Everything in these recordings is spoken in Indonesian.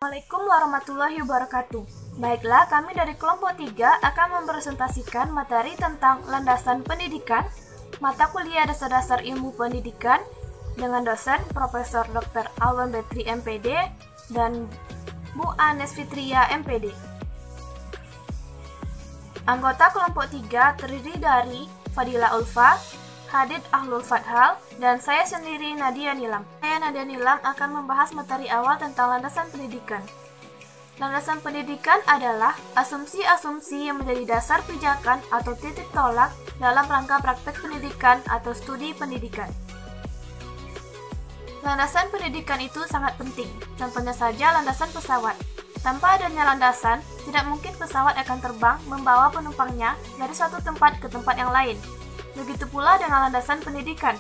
Assalamualaikum warahmatullahi wabarakatuh. Baiklah, kami dari kelompok 3 akan mempresentasikan materi tentang landasan pendidikan, mata kuliah dasar-dasar ilmu pendidikan dengan dosen Profesor Dr. Alwan Betri MPD dan Bu Anes Fitria MPD. Anggota kelompok 3 terdiri dari Fadila Ulfa, Hadid Ahlul Fathal, dan saya sendiri Nadia Nilam. Saya Nadia Nilam akan membahas materi awal tentang landasan pendidikan. Landasan pendidikan adalah asumsi-asumsi yang menjadi dasar pijakan atau titik tolak dalam rangka praktek pendidikan atau studi pendidikan. Landasan pendidikan itu sangat penting, contohnya saja landasan pesawat. Tanpa adanya landasan, tidak mungkin pesawat akan terbang membawa penumpangnya dari suatu tempat ke tempat yang lain. Begitu pula dengan landasan pendidikan.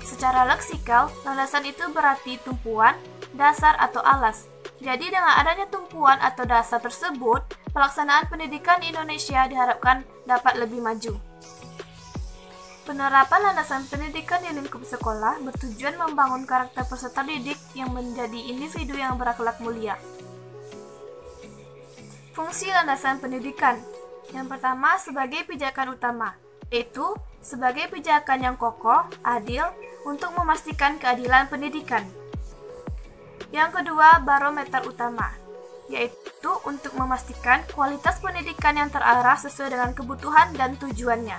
Secara leksikal, landasan itu berarti tumpuan, dasar atau alas. Jadi dengan adanya tumpuan atau dasar tersebut, pelaksanaan pendidikan di Indonesia diharapkan dapat lebih maju. Penerapan landasan pendidikan di lingkup sekolah bertujuan membangun karakter peserta didik yang menjadi individu yang berakhlak mulia. Fungsi landasan pendidikan. Yang pertama, sebagai pijakan utama, yaitu sebagai pijakan yang kokoh, adil, untuk memastikan keadilan pendidikan. Yang kedua, barometer utama, yaitu untuk memastikan kualitas pendidikan yang terarah sesuai dengan kebutuhan dan tujuannya.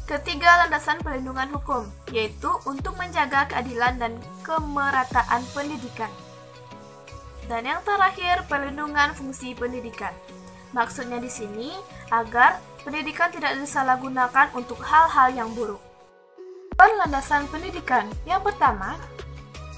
Ketiga, landasan perlindungan hukum, yaitu untuk menjaga keadilan dan kemerataan pendidikan. Dan yang terakhir, perlindungan fungsi pendidikan. Maksudnya di sini agar pendidikan tidak disalahgunakan untuk hal-hal yang buruk. Landasan pendidikan. Yang pertama,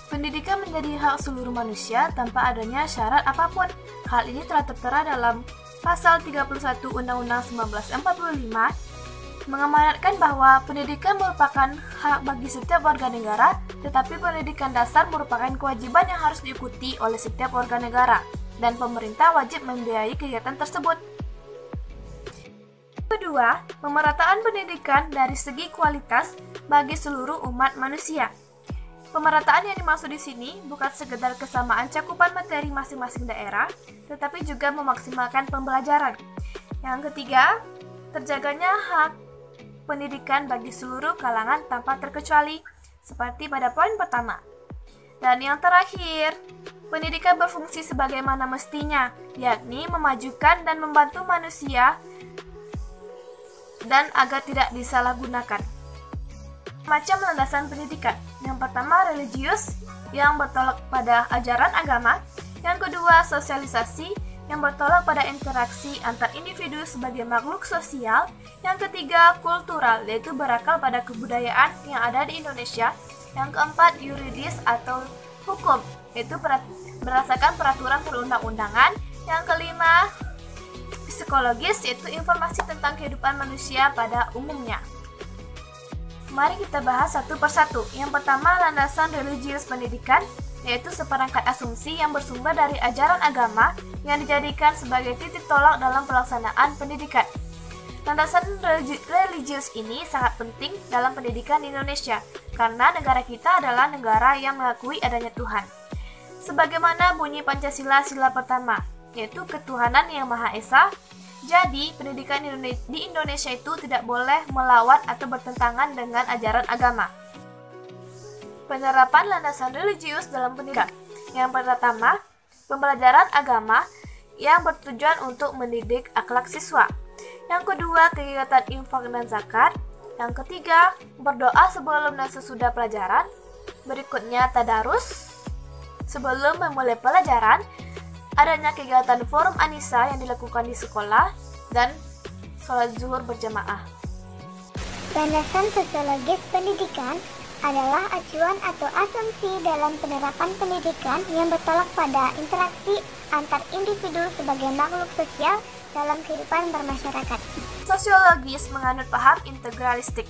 pendidikan menjadi hak seluruh manusia tanpa adanya syarat apapun. Hal ini telah tertera dalam Pasal 31 Undang-Undang 1945 mengamanatkan bahwa pendidikan merupakan hak bagi setiap warga negara, tetapi pendidikan dasar merupakan kewajiban yang harus diikuti oleh setiap warga negara, dan pemerintah wajib membiayai kegiatan tersebut. Kedua, pemerataan pendidikan dari segi kualitas bagi seluruh umat manusia. Pemerataan yang dimaksud di sini bukan sekedar kesamaan cakupan materi masing-masing daerah, tetapi juga memaksimalkan pembelajaran. Yang ketiga, terjaganya hak pendidikan bagi seluruh kalangan tanpa terkecuali, seperti pada poin pertama. Dan yang terakhir, pendidikan berfungsi sebagaimana mestinya, yakni memajukan dan membantu manusia dan agar tidak disalahgunakan. Macam landasan pendidikan. Yang pertama, religius, yang bertolak pada ajaran agama. Yang kedua, sosialisasi, yang bertolak pada interaksi antar individu sebagai makhluk sosial. Yang ketiga, kultural, yaitu berakal pada kebudayaan yang ada di Indonesia. Yang keempat, yuridis atau hukum, yaitu berdasarkan peraturan perundang-undangan. Yang kelima, psikologis, yaitu informasi tentang kehidupan manusia pada umumnya. Mari kita bahas satu persatu. Yang pertama, landasan religius pendidikan, yaitu seperangkat asumsi yang bersumber dari ajaran agama yang dijadikan sebagai titik tolak dalam pelaksanaan pendidikan. Landasan religius ini sangat penting dalam pendidikan di Indonesia, karena negara kita adalah negara yang mengakui adanya Tuhan. Sebagaimana bunyi Pancasila sila pertama, yaitu ketuhanan yang Maha Esa. Jadi, pendidikan di Indonesia itu tidak boleh melawan atau bertentangan dengan ajaran agama. Penerapan landasan religius dalam pendidikan. Yang pertama, pembelajaran agama yang bertujuan untuk mendidik akhlak siswa. Yang kedua, kegiatan infak dan zakat. Yang ketiga, berdoa sebelum dan sesudah pelajaran. Berikutnya, tadarus sebelum memulai pelajaran. Adanya kegiatan forum Anissa yang dilakukan di sekolah, dan sholat zuhur berjamaah. Landasan sosiologis pendidikan adalah acuan atau asumsi dalam penerapan pendidikan yang bertolak pada interaksi antar individu sebagai makhluk sosial dalam kehidupan bermasyarakat. Sosiologis menganut paham integralistik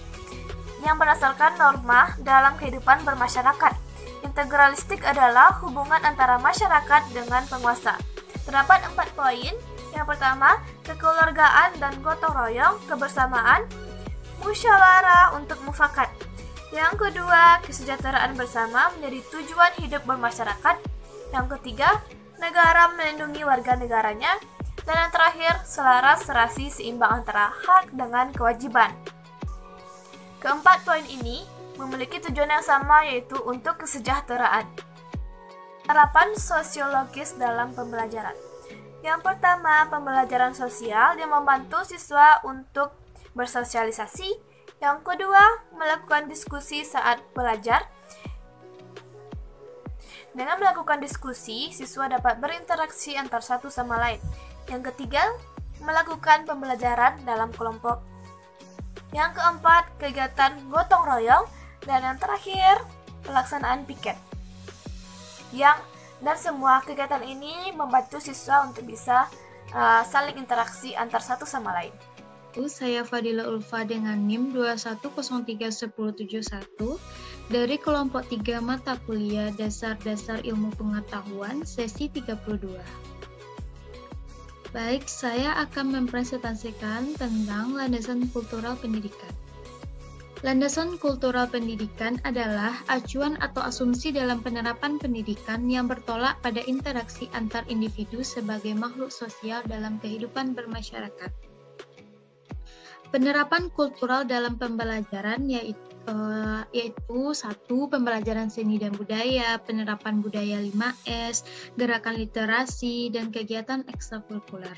yang berdasarkan norma dalam kehidupan bermasyarakat. Integralistik adalah hubungan antara masyarakat dengan penguasa. Terdapat 4 poin. Yang pertama, kekeluargaan dan gotong royong, kebersamaan, musyawarah untuk mufakat. Yang kedua, kesejahteraan bersama menjadi tujuan hidup bermasyarakat. Yang ketiga, negara melindungi warga negaranya, dan yang terakhir, selaras serasi seimbang antara hak dengan kewajiban. Keempat poin ini memiliki tujuan yang sama, yaitu untuk kesejahteraan. Penerapan sosiologis dalam pembelajaran. Yang pertama, pembelajaran sosial yang membantu siswa untuk bersosialisasi. Yang kedua, melakukan diskusi saat belajar. Dengan melakukan diskusi, siswa dapat berinteraksi antar satu sama lain. Yang ketiga, melakukan pembelajaran dalam kelompok. Yang keempat, kegiatan gotong royong. Dan yang terakhir, pelaksanaan piket. Dan semua kegiatan ini membantu siswa untuk bisa saling interaksi antar satu sama lain. Saya Fadila Ulfa dengan NIM 2103171 dari kelompok 3 mata kuliah Dasar-Dasar Ilmu Pengetahuan sesi 32. Baik, saya akan mempresentasikan tentang landasan kultural pendidikan. Landasan kultural pendidikan adalah acuan atau asumsi dalam penerapan pendidikan yang bertolak pada interaksi antar individu sebagai makhluk sosial dalam kehidupan bermasyarakat. Penerapan kultural dalam pembelajaran yaitu 1. Pembelajaran seni dan budaya, penerapan budaya 5S, gerakan literasi, dan kegiatan ekstrakurikuler.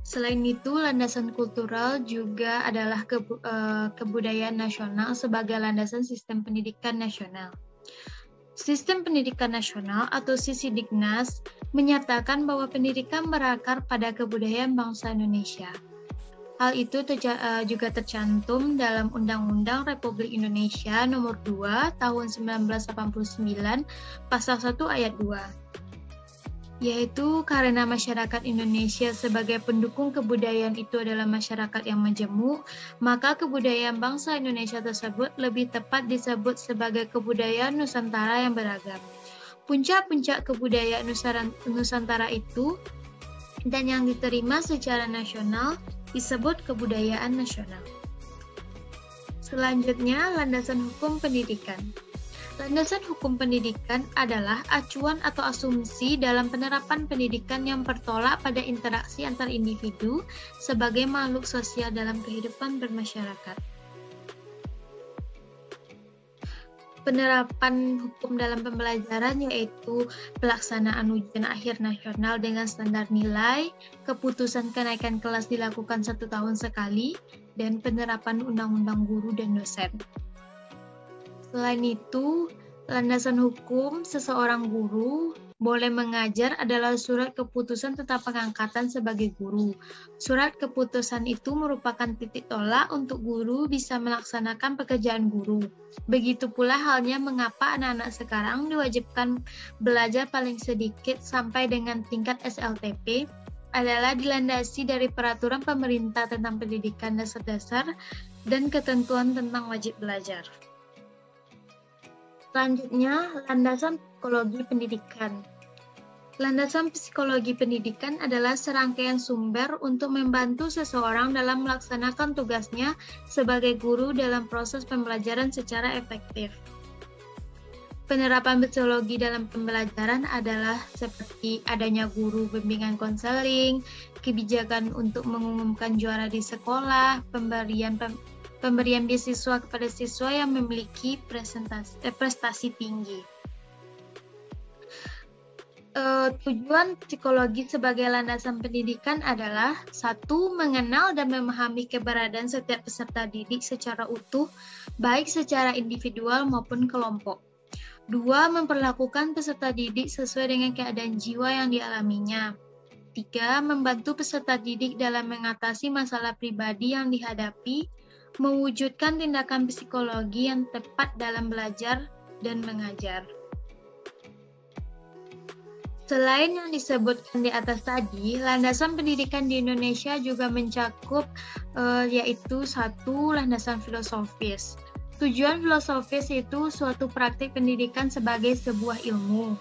Selain itu, landasan kultural juga adalah kebudayaan nasional sebagai landasan sistem pendidikan nasional. Sistem pendidikan nasional atau Sisidiknas menyatakan bahwa pendidikan berakar pada kebudayaan bangsa Indonesia. Hal itu juga tercantum dalam Undang-Undang Republik Indonesia Nomor 2 Tahun 1989 Pasal 1 Ayat 2. Yaitu karena masyarakat Indonesia sebagai pendukung kebudayaan itu adalah masyarakat yang majemuk, maka kebudayaan bangsa Indonesia tersebut lebih tepat disebut sebagai kebudayaan Nusantara yang beragam. Puncak-puncak kebudayaan Nusantara itu dan yang diterima secara nasional disebut kebudayaan nasional. Selanjutnya, landasan hukum pendidikan. Landasan hukum pendidikan adalah acuan atau asumsi dalam penerapan pendidikan yang bertolak pada interaksi antar individu sebagai makhluk sosial dalam kehidupan bermasyarakat. Penerapan hukum dalam pembelajaran yaitu pelaksanaan ujian akhir nasional dengan standar nilai, keputusan kenaikan kelas dilakukan 1 tahun sekali, dan penerapan undang-undang guru dan dosen. Selain itu, landasan hukum seseorang guru boleh mengajar adalah surat keputusan tentang pengangkatan sebagai guru. Surat keputusan itu merupakan titik tolak untuk guru bisa melaksanakan pekerjaan guru. Begitu pula halnya mengapa anak-anak sekarang diwajibkan belajar paling sedikit sampai dengan tingkat SLTP adalah dilandasi dari peraturan pemerintah tentang pendidikan dasar-dasar dan ketentuan tentang wajib belajar. Selanjutnya, landasan psikologi pendidikan. Landasan psikologi pendidikan adalah serangkaian sumber untuk membantu seseorang dalam melaksanakan tugasnya sebagai guru dalam proses pembelajaran secara efektif. Penerapan psikologi dalam pembelajaran adalah seperti adanya guru bimbingan konseling, kebijakan untuk mengumumkan juara di sekolah, pemberian beasiswa kepada siswa yang memiliki prestasi tinggi. Tujuan psikologi sebagai landasan pendidikan adalah 1. Mengenal dan memahami keberadaan setiap peserta didik secara utuh, baik secara individual maupun kelompok. 2. Memperlakukan peserta didik sesuai dengan keadaan jiwa yang dialaminya. 3. Membantu peserta didik dalam mengatasi masalah pribadi yang dihadapi, mewujudkan tindakan psikologi yang tepat dalam belajar dan mengajar. Selain yang disebutkan di atas tadi, landasan pendidikan di Indonesia juga mencakup yaitu 1. Landasan filosofis. Tujuan filosofis itu suatu praktik pendidikan sebagai sebuah ilmu.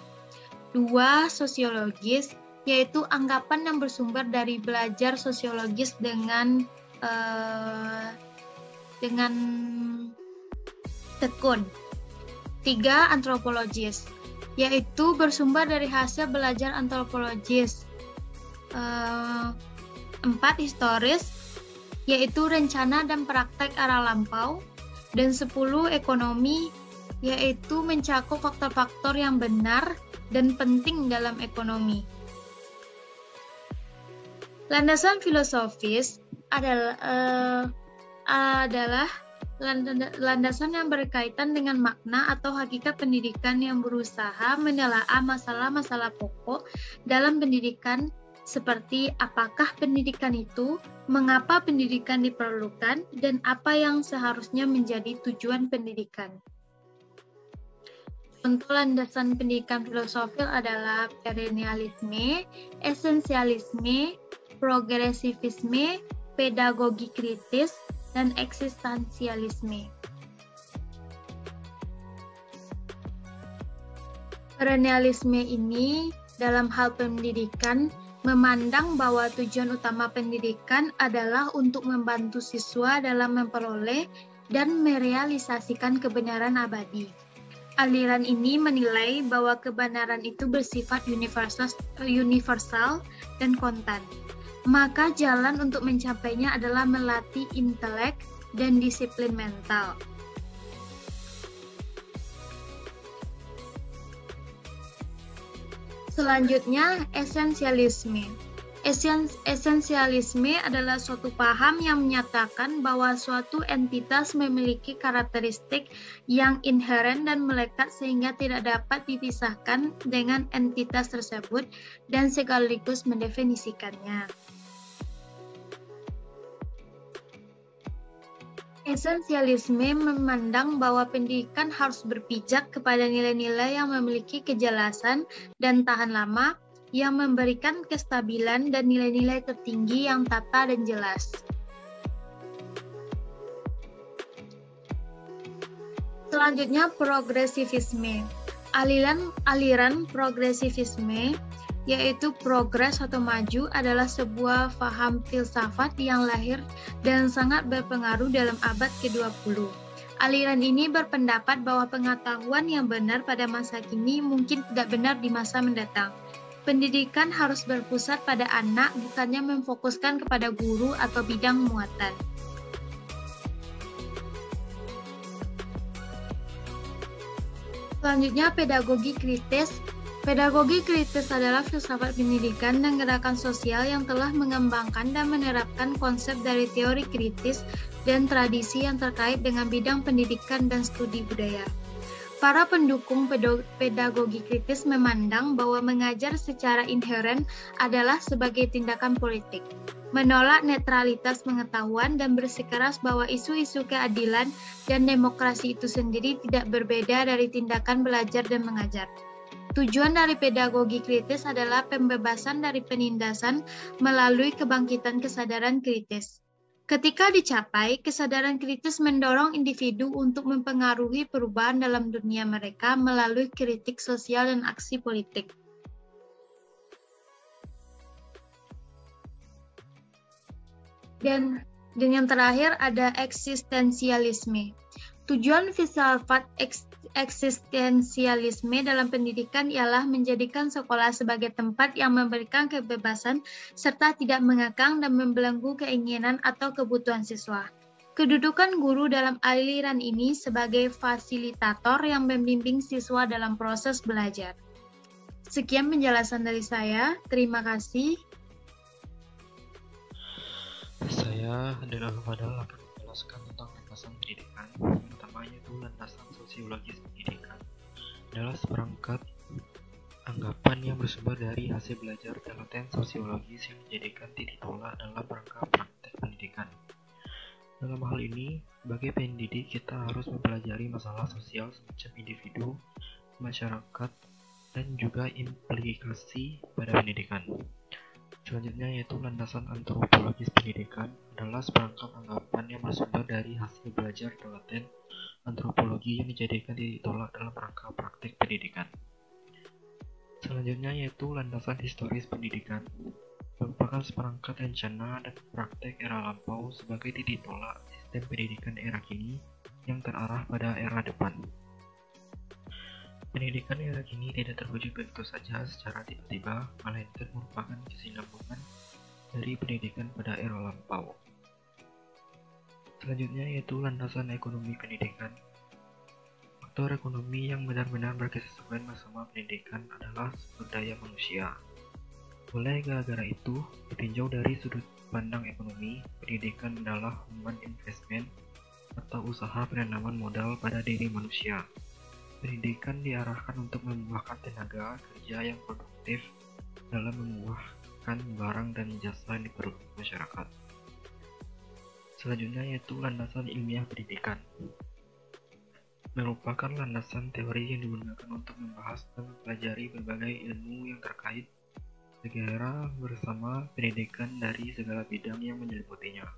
2. Sosiologis, yaitu anggapan yang bersumber dari belajar sosiologis dengan tekun. 3. Antropologis, yaitu bersumber dari hasil belajar antropologis. 4 historis, yaitu rencana dan praktek arah lampau, dan 10 ekonomi, yaitu mencakup faktor-faktor yang benar dan penting dalam ekonomi. Landasan filosofis adalah landasan yang berkaitan dengan makna atau hakikat pendidikan yang berusaha menelaah masalah-masalah pokok dalam pendidikan, seperti apakah pendidikan itu, mengapa pendidikan diperlukan, dan apa yang seharusnya menjadi tujuan pendidikan. Contoh landasan pendidikan filosofis adalah perennialisme, esensialisme, progresivisme, pedagogi kritis, dan eksistensialisme. Perennialisme ini dalam hal pendidikan memandang bahwa tujuan utama pendidikan adalah untuk membantu siswa dalam memperoleh dan merealisasikan kebenaran abadi. Aliran ini menilai bahwa kebenaran itu bersifat universal dan kontan. Maka jalan untuk mencapainya adalah melatih intelek dan disiplin mental. Selanjutnya, esensialisme. Esensialisme adalah suatu paham yang menyatakan bahwa suatu entitas memiliki karakteristik yang inheren dan melekat sehingga tidak dapat dipisahkan dengan entitas tersebut dan sekaligus mendefinisikannya. Esensialisme memandang bahwa pendidikan harus berpijak kepada nilai-nilai yang memiliki kejelasan dan tahan lama, yang memberikan kestabilan dan nilai-nilai tertinggi yang tata dan jelas. Selanjutnya, progresivisme. Aliran progresivisme, yaitu progres atau maju, adalah sebuah paham filsafat yang lahir dan sangat berpengaruh dalam abad ke-20. Aliran ini berpendapat bahwa pengetahuan yang benar pada masa kini mungkin tidak benar di masa mendatang. Pendidikan harus berpusat pada anak, bukannya memfokuskan kepada guru atau bidang muatan. Selanjutnya, pedagogi kritis. Pedagogi kritis adalah filsafat pendidikan dan gerakan sosial yang telah mengembangkan dan menerapkan konsep dari teori kritis dan tradisi yang terkait dengan bidang pendidikan dan studi budaya. Para pendukung pedagogi kritis memandang bahwa mengajar secara inheren adalah sebagai tindakan politik, menolak netralitas pengetahuan dan bersikeras bahwa isu-isu keadilan dan demokrasi itu sendiri tidak berbeda dari tindakan belajar dan mengajar. Tujuan dari pedagogi kritis adalah pembebasan dari penindasan melalui kebangkitan kesadaran kritis. Ketika dicapai, kesadaran kritis mendorong individu untuk mempengaruhi perubahan dalam dunia mereka melalui kritik sosial dan aksi politik. Dan yang terakhir ada eksistensialisme. Tujuan filsafat eksistensialisme dalam pendidikan ialah menjadikan sekolah sebagai tempat yang memberikan kebebasan serta tidak mengekang dan membelenggu keinginan atau kebutuhan siswa. Kedudukan guru dalam aliran ini sebagai fasilitator yang membimbing siswa dalam proses belajar. Sekian penjelasan dari saya. Terima kasih. Saya dan Al-Fadal akan menjelaskan tentang landasan pendidikan. Yang pertama yaitu landasan sosiologis pendidikan. Adalah seperangkat anggapan yang bersumber dari hasil belajar telaten sosiologis yang dijadikan titik tolak dalam rangka praktek pendidikan. Dalam hal ini, sebagai pendidik kita harus mempelajari masalah sosial semacam individu, masyarakat, dan juga implikasi pada pendidikan. Selanjutnya yaitu landasan antropologis pendidikan adalah seperangkat anggapan yang bersumber dari hasil belajar telaten antropologi yang dijadikan ditolak dalam rangka praktik pendidikan. Selanjutnya yaitu landasan historis pendidikan, merupakan seperangkat rencana dan praktek era lampau sebagai titik tolak sistem pendidikan era kini yang terarah pada era depan. Pendidikan era kini tidak terwujud begitu saja secara tiba-tiba, melainkan merupakan kesinambungan dari pendidikan pada era lampau. Selanjutnya yaitu landasan ekonomi pendidikan. Faktor ekonomi yang benar-benar berkesesuaian bersama pendidikan adalah sumber daya manusia. Oleh gara-gara itu, ditinjau dari sudut pandang ekonomi, pendidikan adalah human investment atau usaha penanaman modal pada diri manusia. Pendidikan diarahkan untuk membuahkan tenaga kerja yang produktif dalam membuahkan barang dan jasa yang diperlukan masyarakat. Selanjutnya yaitu landasan ilmiah pendidikan. Merupakan landasan teori yang digunakan untuk membahas dan mempelajari berbagai ilmu yang terkait negara bersama pendidikan dari segala bidang yang menyeliputinya.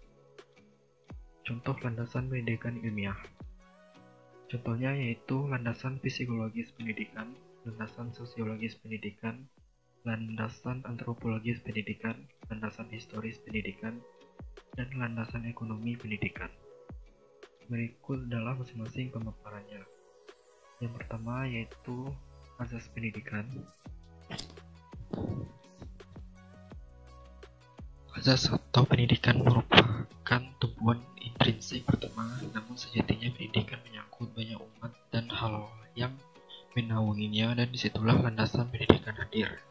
Contoh landasan pendidikan ilmiah. Contohnya yaitu landasan psikologis pendidikan, landasan sosiologis pendidikan, landasan antropologis pendidikan, landasan historis pendidikan, dan landasan ekonomi pendidikan. Berikut adalah masing-masing pemaparannya. Yang pertama yaitu asas pendidikan. Asas atau pendidikan merupakan tumbuhan intrinsik pertama, namun sejatinya pendidikan menyangkut banyak umat dan hal yang menaunginya, dan disitulah landasan pendidikan hadir.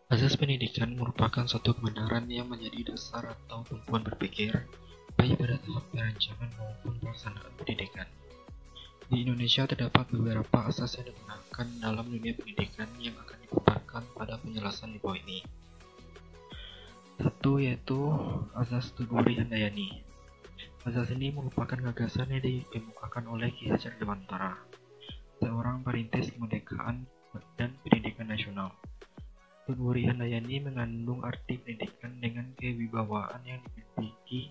Asas pendidikan merupakan suatu kebenaran yang menjadi dasar atau tumpuan berpikir, baik pada tahap perancangan maupun pelaksanaan pendidikan. Di Indonesia terdapat beberapa asas yang digunakan dalam dunia pendidikan yang akan dipaparkan pada penjelasan di bawah ini. Satu yaitu asas Tudori Handayani. Asas ini merupakan gagasan yang dikemukakan oleh Ki Hajar Dewantara, seorang perintis kemerdekaan dan pendidikan nasional. Tudori Handayani mengandung arti pendidikan dengan kewibawaan yang dimiliki,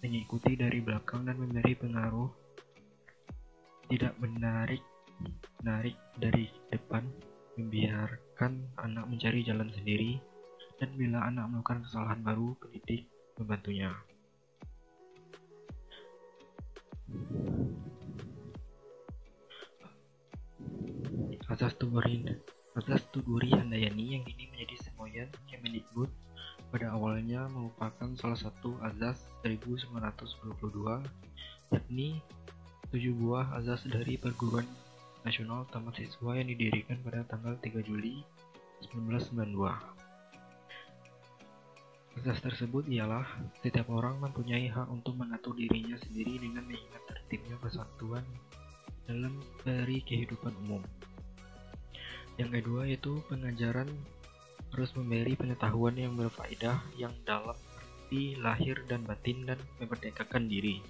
mengikuti dari belakang dan memberi pengaruh, tidak menarik dari depan, membiarkan anak mencari jalan sendiri, dan bila anak melakukan kesalahan baru, pendidik membantunya. Asas Tudori Handayani yang kini menjadi semboyan Kemendikbud pada awalnya merupakan salah satu azas 1922, yakni 7 buah azas dari Perguruan Nasional Taman Siswa yang didirikan pada tanggal 3 Juli 1992. Asas tersebut ialah setiap orang mempunyai hak untuk mengatur dirinya sendiri dengan mengingat tertibnya persatuan dalam dari kehidupan umum. Yang kedua yaitu pengajaran harus memberi pengetahuan yang berfaedah yang dalam arti lahir dan batin dan memerdekakan diri.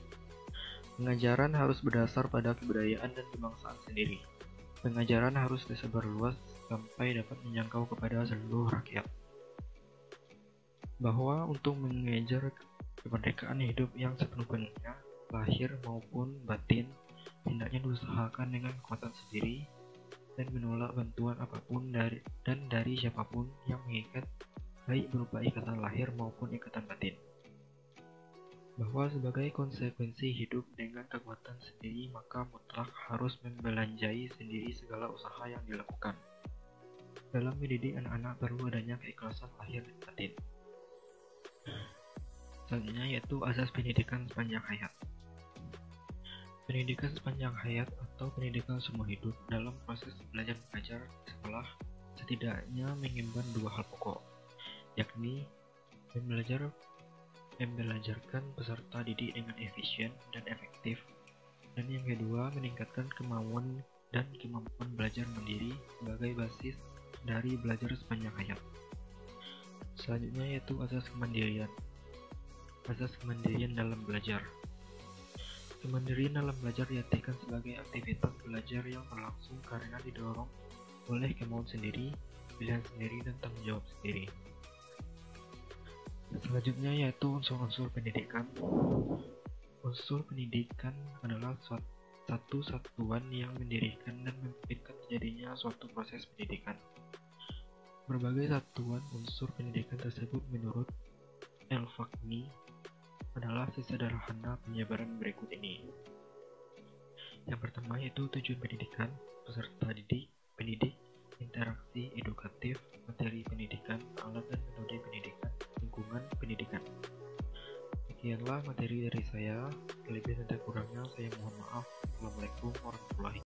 Pengajaran harus berdasar pada kebudayaan dan kebangsaan sendiri. Pengajaran harus disebar luas sampai dapat menjangkau kepada seluruh rakyat. Bahwa untuk mengejar kemerdekaan hidup yang sepenuh-penuhnya, lahir maupun batin, hendaknya diusahakan dengan kekuatan sendiri dan menolak bantuan apapun dari siapapun yang mengikat, baik berupa ikatan lahir maupun ikatan batin. Bahwa sebagai konsekuensi hidup dengan kekuatan sendiri, maka mutlak harus membelanjai sendiri segala usaha yang dilakukan. Dalam mendidik anak-anak perlu adanya keikhlasan lahir dan batin. Selanjutnya yaitu asas pendidikan sepanjang hayat. Pendidikan sepanjang hayat atau pendidikan seumur hidup dalam proses belajar mengajar di sekolah setidaknya mengemban 2 hal pokok, yakni membelajarkan peserta didik dengan efisien dan efektif, dan yang kedua meningkatkan kemauan dan kemampuan belajar mandiri sebagai basis dari belajar sepanjang hayat. Selanjutnya yaitu asas kemandirian. Asas kemandirian dalam belajar. Kemandirian dalam belajar diartikan sebagai aktivitas belajar yang berlangsung karena didorong oleh kemauan sendiri, pilihan sendiri, dan tanggung jawab sendiri. Selanjutnya yaitu unsur-unsur pendidikan. Unsur pendidikan adalah satu satuan yang mendirikan dan memungkinkan terjadinya suatu proses pendidikan. Berbagai satuan unsur pendidikan tersebut menurut El-Fakmi adalah sesederhana penjabaran berikut ini. Yang pertama yaitu tujuan pendidikan, peserta didik, pendidik, interaksi edukatif, materi pendidikan, alat dan metode pendidikan, lingkungan pendidikan. Sekianlah materi dari saya. Lebih dan kurangnya saya mohon maaf. Assalamualaikum warahmatullahi wabarakatuh.